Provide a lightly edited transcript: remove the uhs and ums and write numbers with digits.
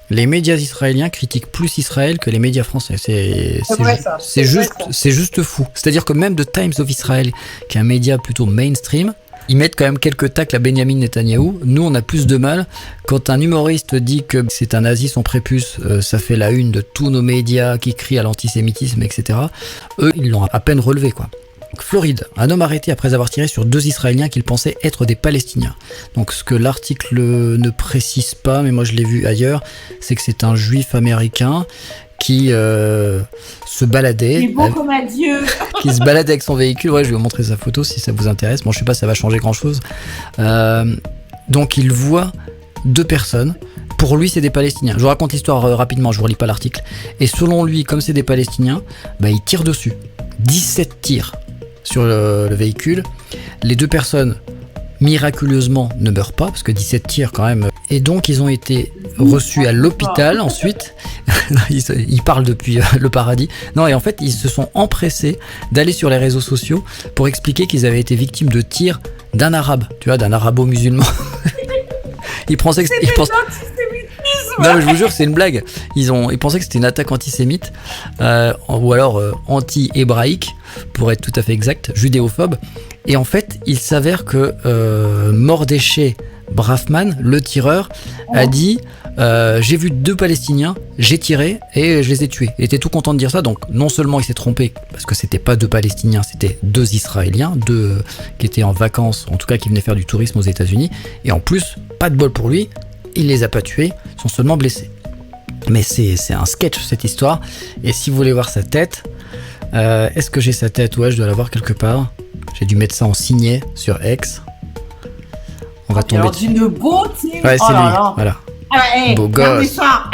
Les médias israéliens critiquent plus Israël que les médias français. vrai, ça. C'est juste fou. C'est-à-dire que même The Times of Israel, qui est un média plutôt mainstream, ils mettent quand même quelques tacles à Benjamin Netanyahou. Nous, on a plus de mal. Quand un humoriste dit que c'est un nazi son prépuce, ça fait la une de tous nos médias qui crient à l'antisémitisme, etc. Eux, ils l'ont à peine relevé, quoi. Floride, un homme arrêté après avoir tiré sur 2 Israéliens qu'il pensait être des Palestiniens. Donc ce que l'article ne précise pas, mais moi je l'ai vu ailleurs, c'est que c'est un juif américain qui se baladait. Il est beau comme un dieu. Qui se baladait avec son véhicule. Ouais, je vais vous montrer sa photo si ça vous intéresse. Bon, je sais pas si ça va changer grand chose. Donc il voit 2 personnes. Pour lui, c'est des Palestiniens. Je vous raconte l'histoire rapidement, je vous relis pas l'article. Et selon lui, comme c'est des Palestiniens, bah, il tire dessus. 17 tirs sur le véhicule. Les 2 personnes, miraculeusement, ne meurent pas, parce que 17 tirs quand même. Et donc, ils ont été reçus à l'hôpital ensuite. Ils parlent depuis le paradis. Non, et en fait, ils se sont empressés d'aller sur les réseaux sociaux pour expliquer qu'ils avaient été victimes de tirs d'un arabe, tu vois, d'un arabo-musulman. Ils pensaient que non, mais je vous jure, c'est une blague. Ils pensaient que c'était une attaque antisémite, ou alors anti-hébraïque, pour être tout à fait exact, judéophobe. Et en fait, il s'avère que Mordechai Brafman, le tireur, a dit j'ai vu 2 Palestiniens, j'ai tiré et je les ai tués. Il était tout content de dire ça, donc non seulement il s'est trompé, parce que c'était pas 2 Palestiniens, c'était 2 Israéliens, 2 qui étaient en vacances, en tout cas qui venaient faire du tourisme aux États-Unis, et en plus, pas de bol pour lui, il les a pas tués, ils sont seulement blessés. Mais c'est un sketch cette histoire, et si vous voulez voir sa tête, est-ce que j'ai sa tête? Ouais, je dois l'avoir quelque part. J'ai dû mettre ça en signet sur X. On va tomber alors dessus. d'une beauté. Ouais, c'est oh lui, là là. voilà. Ah, hey, Beau regardez gosse. ça.